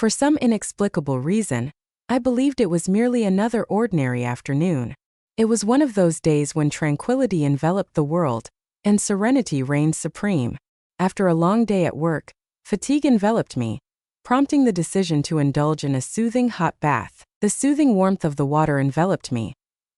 For some inexplicable reason, I believed it was merely another ordinary afternoon. It was one of those days when tranquility enveloped the world, and serenity reigned supreme. After a long day at work, fatigue enveloped me, prompting the decision to indulge in a soothing hot bath. The soothing warmth of the water enveloped me,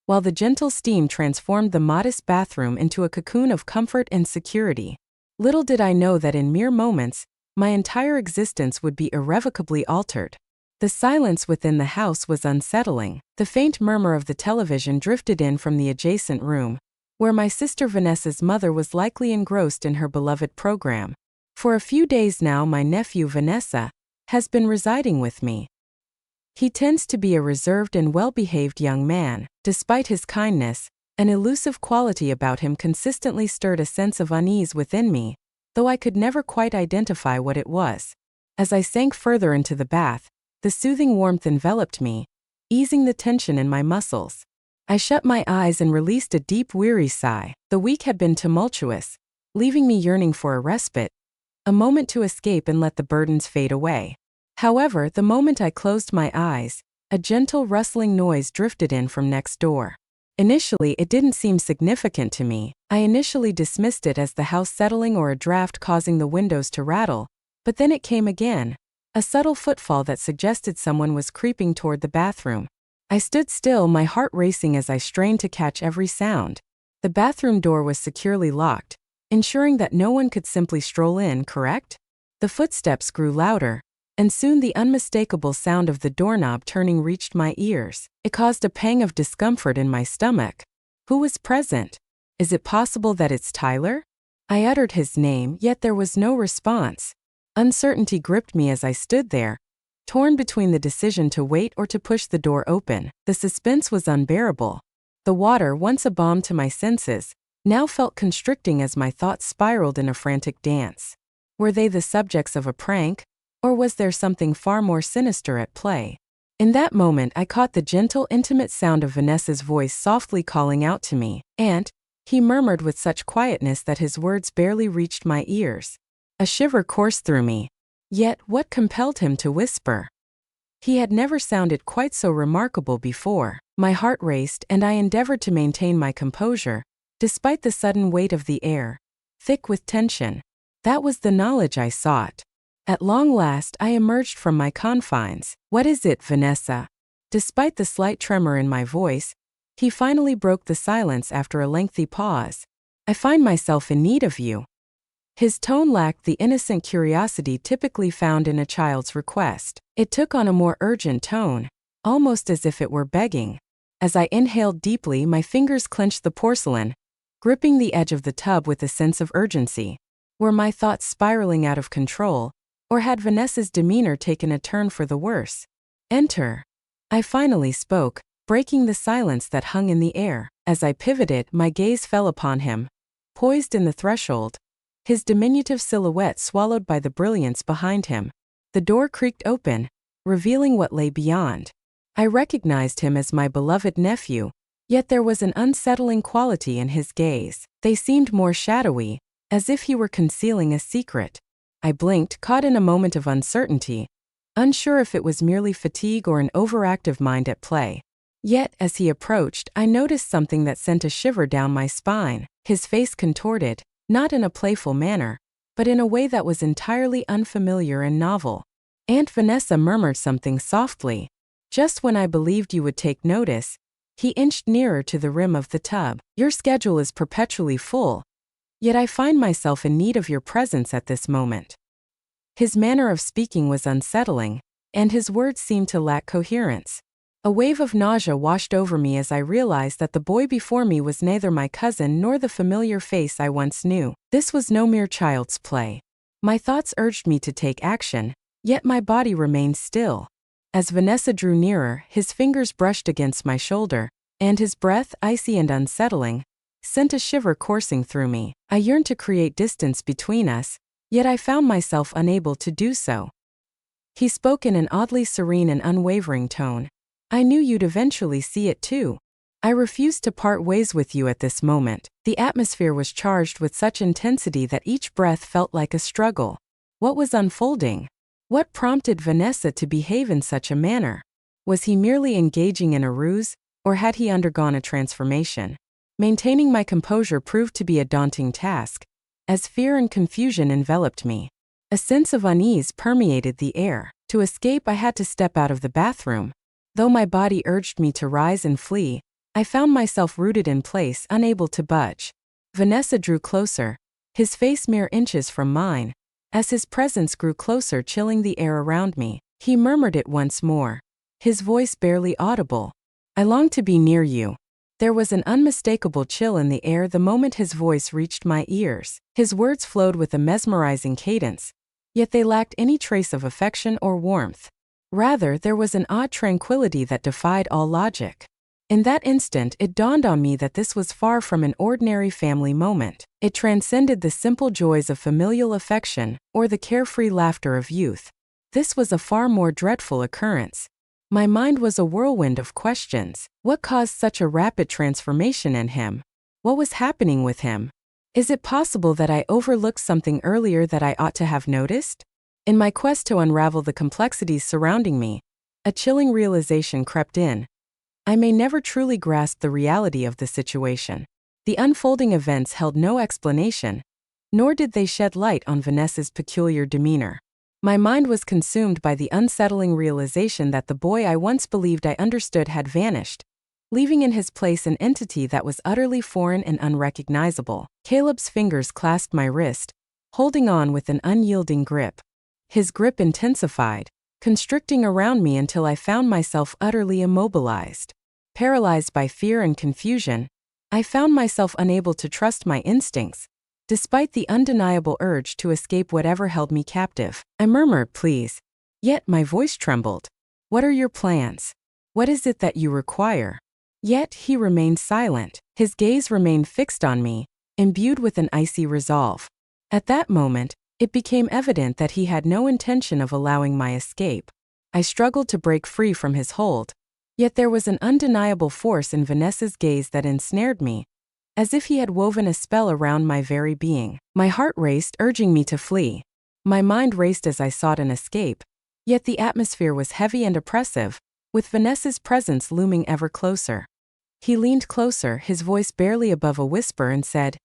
while the gentle steam transformed the modest bathroom into a cocoon of comfort and security. Little did I know that in mere moments, my entire existence would be irrevocably altered. The silence within the house was unsettling. The faint murmur of the television drifted in from the adjacent room, where my sister Vanessa's mother was likely engrossed in her beloved program. For a few days now, my nephew Vanessa has been residing with me. He tends to be a reserved and well-behaved young man. Despite his kindness, an elusive quality about him consistently stirred a sense of unease within me, though I could never quite identify what it was. As I sank further into the bath, the soothing warmth enveloped me, easing the tension in my muscles. I shut my eyes and released a deep, weary sigh. The week had been tumultuous, leaving me yearning for a respite, a moment to escape and let the burdens fade away. However, the moment I closed my eyes, a gentle rustling noise drifted in from next door. Initially, it didn't seem significant to me. I initially dismissed it as the house settling or a draft causing the windows to rattle, but then it came again. A subtle footfall that suggested someone was creeping toward the bathroom. I stood still, my heart racing as I strained to catch every sound. The bathroom door was securely locked, ensuring that no one could simply stroll in, correct? The footsteps grew louder, and soon the unmistakable sound of the doorknob turning reached my ears. It caused a pang of discomfort in my stomach. Who was present? Is it possible that it's Tyler? I uttered his name, yet there was no response. Uncertainty gripped me as I stood there, torn between the decision to wait or to push the door open. The suspense was unbearable. The water, once a balm to my senses, now felt constricting as my thoughts spiraled in a frantic dance. Were they the subjects of a prank, or was there something far more sinister at play? In that moment, I caught the gentle, intimate sound of Vanessa's voice softly calling out to me, "Aunt," he murmured with such quietness that his words barely reached my ears. A shiver coursed through me. Yet, what compelled him to whisper? He had never sounded quite so remarkable before. My heart raced, and I endeavored to maintain my composure, despite the sudden weight of the air, thick with tension. That was the knowledge I sought. At long last, I emerged from my confines. "What is it, Vanessa?" Despite the slight tremor in my voice, he finally broke the silence after a lengthy pause. "I find myself in need of you." His tone lacked the innocent curiosity typically found in a child's request. It took on a more urgent tone, almost as if it were begging. As I inhaled deeply, my fingers clenched the porcelain, gripping the edge of the tub with a sense of urgency. Were my thoughts spiraling out of control, or had Vanessa's demeanor taken a turn for the worse? "Enter." I finally spoke, breaking the silence that hung in the air. As I pivoted, my gaze fell upon him, poised in the threshold, his diminutive silhouette swallowed by the brilliance behind him. The door creaked open, revealing what lay beyond. I recognized him as my beloved nephew, yet there was an unsettling quality in his gaze. They seemed more shadowy, as if he were concealing a secret. I blinked, caught in a moment of uncertainty, unsure if it was merely fatigue or an overactive mind at play. Yet, as he approached, I noticed something that sent a shiver down my spine. His face contorted, not in a playful manner, but in a way that was entirely unfamiliar and novel. Aunt Vanessa murmured something softly. Just when I believed you would take notice, he inched nearer to the rim of the tub. "Your schedule is perpetually full, yet I find myself in need of your presence at this moment." His manner of speaking was unsettling, and his words seemed to lack coherence. A wave of nausea washed over me as I realized that the boy before me was neither my cousin nor the familiar face I once knew. This was no mere child's play. My thoughts urged me to take action, yet my body remained still. As Vanessa drew nearer, his fingers brushed against my shoulder, and his breath, icy and unsettling, sent a shiver coursing through me. I yearned to create distance between us, yet I found myself unable to do so. He spoke in an oddly serene and unwavering tone. "I knew you'd eventually see it too. I refused to part ways with you at this moment." The atmosphere was charged with such intensity that each breath felt like a struggle. What was unfolding? What prompted Vanessa to behave in such a manner? Was he merely engaging in a ruse, or had he undergone a transformation? Maintaining my composure proved to be a daunting task, as fear and confusion enveloped me. A sense of unease permeated the air. To escape, I had to step out of the bathroom. Though my body urged me to rise and flee, I found myself rooted in place, unable to budge. Vanessa drew closer, his face mere inches from mine. As his presence grew closer, chilling the air around me, he murmured it once more, his voice barely audible. "I long to be near you." There was an unmistakable chill in the air the moment his voice reached my ears. His words flowed with a mesmerizing cadence, yet they lacked any trace of affection or warmth. Rather, there was an odd tranquility that defied all logic. In that instant, it dawned on me that this was far from an ordinary family moment. It transcended the simple joys of familial affection or the carefree laughter of youth. This was a far more dreadful occurrence. My mind was a whirlwind of questions. What caused such a rapid transformation in him? What was happening with him? Is it possible that I overlooked something earlier that I ought to have noticed? In my quest to unravel the complexities surrounding me, a chilling realization crept in. I may never truly grasp the reality of the situation. The unfolding events held no explanation, nor did they shed light on Vanessa's peculiar demeanor. My mind was consumed by the unsettling realization that the boy I once believed I understood had vanished, leaving in his place an entity that was utterly foreign and unrecognizable. Caleb's fingers clasped my wrist, holding on with an unyielding grip. His grip intensified, constricting around me until I found myself utterly immobilized. Paralyzed by fear and confusion, I found myself unable to trust my instincts, despite the undeniable urge to escape whatever held me captive. I murmured, "Please." Yet my voice trembled. "What are your plans? What is it that you require?" Yet he remained silent. His gaze remained fixed on me, imbued with an icy resolve. At that moment, it became evident that he had no intention of allowing my escape. I struggled to break free from his hold, yet there was an undeniable force in Vanessa's gaze that ensnared me, as if he had woven a spell around my very being. My heart raced, urging me to flee. My mind raced as I sought an escape, yet the atmosphere was heavy and oppressive, with Vanessa's presence looming ever closer. He leaned closer, his voice barely above a whisper, and said,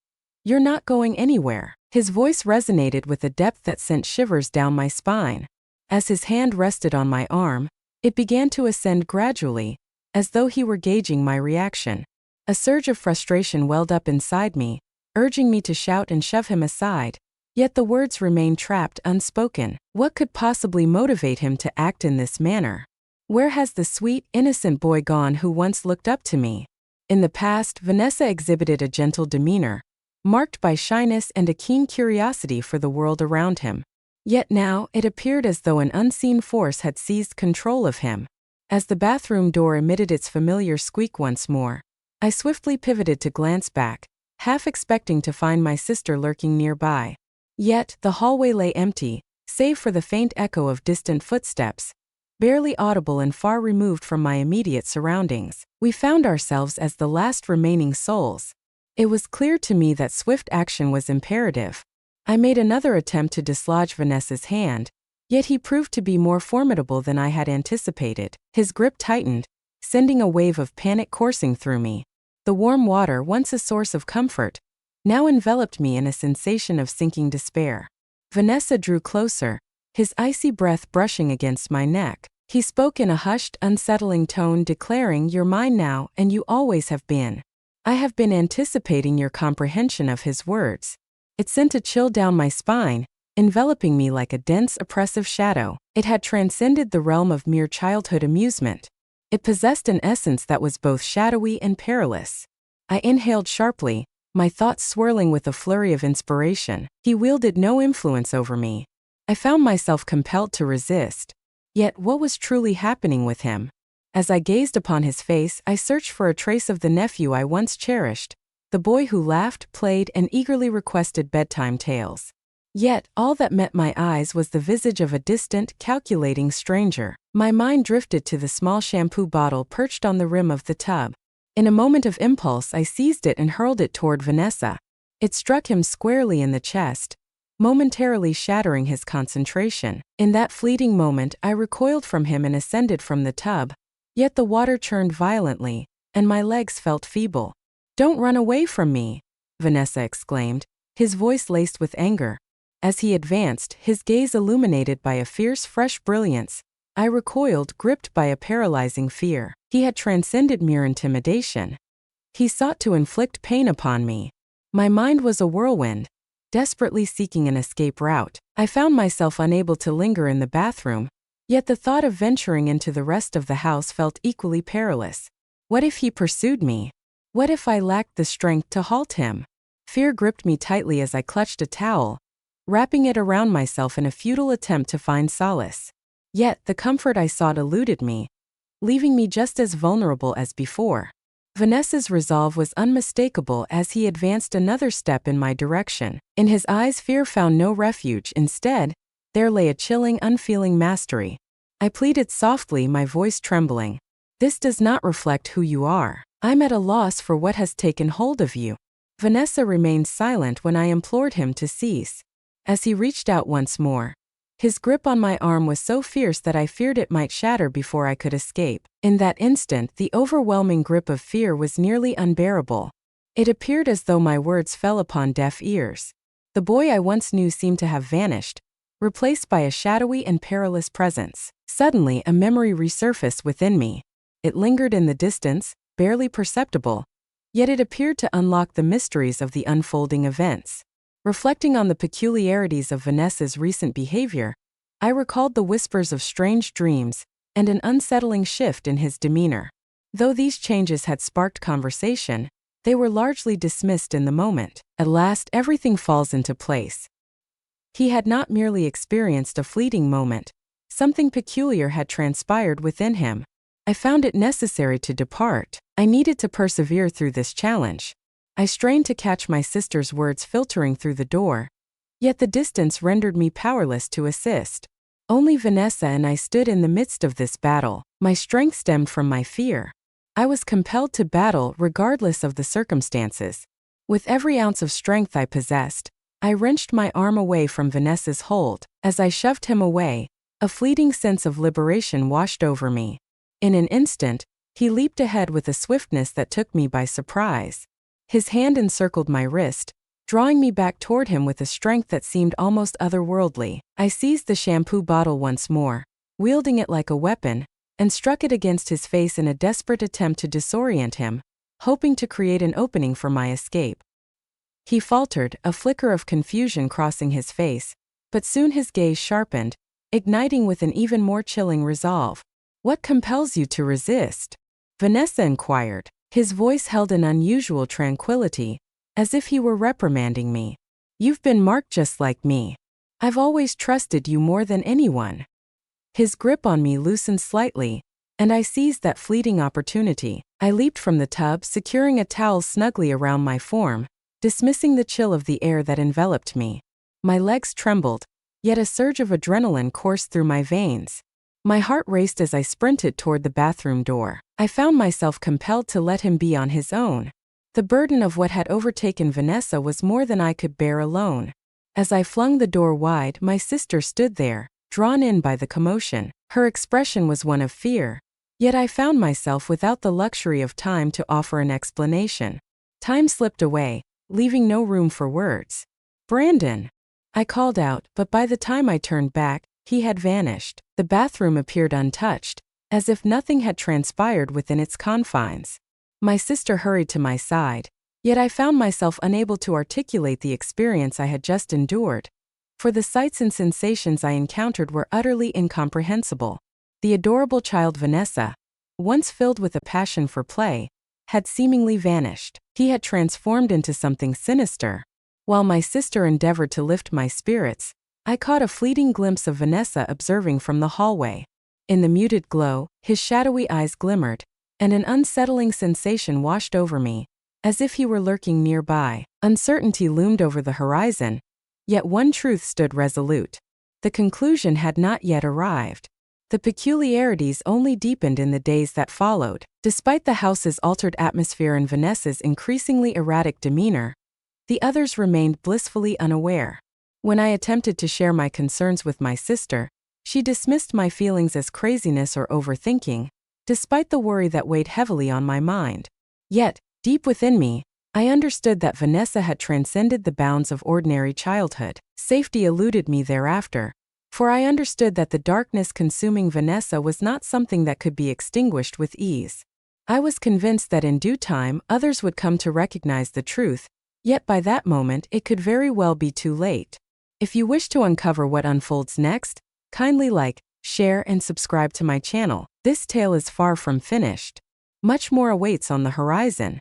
"You're not going anywhere." His voice resonated with a depth that sent shivers down my spine. As his hand rested on my arm, it began to ascend gradually, as though he were gauging my reaction. A surge of frustration welled up inside me, urging me to shout and shove him aside, yet the words remained trapped, unspoken. What could possibly motivate him to act in this manner? Where has the sweet, innocent boy gone who once looked up to me? In the past, Vanessa exhibited a gentle demeanor, marked by shyness and a keen curiosity for the world around him. Yet now, it appeared as though an unseen force had seized control of him. As the bathroom door emitted its familiar squeak once more, I swiftly pivoted to glance back, half expecting to find my sister lurking nearby. Yet, the hallway lay empty, save for the faint echo of distant footsteps, barely audible and far removed from my immediate surroundings. We found ourselves as the last remaining souls. It was clear to me that swift action was imperative. I made another attempt to dislodge Vanessa's hand, yet he proved to be more formidable than I had anticipated. His grip tightened, sending a wave of panic coursing through me. The warm water, once a source of comfort, now enveloped me in a sensation of sinking despair. Vanessa drew closer, his icy breath brushing against my neck. He spoke in a hushed, unsettling tone, declaring, "You're mine now, and you always have been." I have been anticipating your comprehension of his words. It sent a chill down my spine, enveloping me like a dense, oppressive shadow. It had transcended the realm of mere childhood amusement. It possessed an essence that was both shadowy and perilous. I inhaled sharply, my thoughts swirling with a flurry of inspiration. He wielded no influence over me. I found myself compelled to resist. Yet what was truly happening with him? As I gazed upon his face, I searched for a trace of the nephew I once cherished, the boy who laughed, played, and eagerly requested bedtime tales. Yet, all that met my eyes was the visage of a distant, calculating stranger. My mind drifted to the small shampoo bottle perched on the rim of the tub. In a moment of impulse, I seized it and hurled it toward Vanessa. It struck him squarely in the chest, momentarily shattering his concentration. In that fleeting moment, I recoiled from him and ascended from the tub, yet the water churned violently, and my legs felt feeble. "Don't run away from me," Vanessa exclaimed, his voice laced with anger. As he advanced, his gaze illuminated by a fierce, fresh brilliance, I recoiled, gripped by a paralyzing fear. He had transcended mere intimidation. He sought to inflict pain upon me. My mind was a whirlwind, desperately seeking an escape route. I found myself unable to linger in the bathroom, yet the thought of venturing into the rest of the house felt equally perilous. What if he pursued me? What if I lacked the strength to halt him? Fear gripped me tightly as I clutched a towel, wrapping it around myself in a futile attempt to find solace. Yet, the comfort I sought eluded me, leaving me just as vulnerable as before. Vanessa's resolve was unmistakable as he advanced another step in my direction. In his eyes, fear found no refuge. Instead, there lay a chilling, unfeeling mastery. I pleaded softly, my voice trembling. "This does not reflect who you are. I'm at a loss for what has taken hold of you." Vanessa remained silent when I implored him to cease. As he reached out once more, his grip on my arm was so fierce that I feared it might shatter before I could escape. In that instant, the overwhelming grip of fear was nearly unbearable. It appeared as though my words fell upon deaf ears. The boy I once knew seemed to have vanished, replaced by a shadowy and perilous presence. Suddenly, a memory resurfaced within me. It lingered in the distance, barely perceptible, yet it appeared to unlock the mysteries of the unfolding events. Reflecting on the peculiarities of Vanessa's recent behavior, I recalled the whispers of strange dreams and an unsettling shift in his demeanor. Though these changes had sparked conversation, they were largely dismissed in the moment. At last, everything falls into place. He had not merely experienced a fleeting moment. Something peculiar had transpired within him. I found it necessary to depart. I needed to persevere through this challenge. I strained to catch my sister's words filtering through the door, yet the distance rendered me powerless to assist. Only Vanessa and I stood in the midst of this battle. My strength stemmed from my fear. I was compelled to battle regardless of the circumstances. With every ounce of strength I possessed, I wrenched my arm away from Vanessa's hold. As I shoved him away, a fleeting sense of liberation washed over me. In an instant, he leaped ahead with a swiftness that took me by surprise. His hand encircled my wrist, drawing me back toward him with a strength that seemed almost otherworldly. I seized the shampoo bottle once more, wielding it like a weapon, and struck it against his face in a desperate attempt to disorient him, hoping to create an opening for my escape. He faltered, a flicker of confusion crossing his face, but soon his gaze sharpened, igniting with an even more chilling resolve. "What compels you to resist?" Vanessa inquired. His voice held an unusual tranquility, as if he were reprimanding me. "You've been marked just like me. I've always trusted you more than anyone." His grip on me loosened slightly, and I seized that fleeting opportunity. I leaped from the tub, securing a towel snugly around my form, dismissing the chill of the air that enveloped me. My legs trembled, yet a surge of adrenaline coursed through my veins. My heart raced as I sprinted toward the bathroom door. I found myself compelled to let him be on his own. The burden of what had overtaken Vanessa was more than I could bear alone. As I flung the door wide, my sister stood there, drawn in by the commotion. Her expression was one of fear, yet I found myself without the luxury of time to offer an explanation. Time slipped away, leaving no room for words. "Brandon!" I called out, but by the time I turned back, he had vanished. The bathroom appeared untouched, as if nothing had transpired within its confines. My sister hurried to my side, yet I found myself unable to articulate the experience I had just endured, for the sights and sensations I encountered were utterly incomprehensible. The adorable child Vanessa, once filled with a passion for play, had seemingly vanished. He had transformed into something sinister. While my sister endeavored to lift my spirits, I caught a fleeting glimpse of Vanessa observing from the hallway. In the muted glow, his shadowy eyes glimmered, and an unsettling sensation washed over me, as if he were lurking nearby. Uncertainty loomed over the horizon, yet one truth stood resolute. The conclusion had not yet arrived. The peculiarities only deepened in the days that followed. Despite the house's altered atmosphere and Vanessa's increasingly erratic demeanor, the others remained blissfully unaware. When I attempted to share my concerns with my sister, she dismissed my feelings as craziness or overthinking, despite the worry that weighed heavily on my mind. Yet, deep within me, I understood that Vanessa had transcended the bounds of ordinary childhood. Safety eluded me thereafter, for I understood that the darkness consuming Vanessa was not something that could be extinguished with ease. I was convinced that in due time others would come to recognize the truth, yet by that moment it could very well be too late. If you wish to uncover what unfolds next, kindly like, share and subscribe to my channel. This tale is far from finished. Much more awaits on the horizon.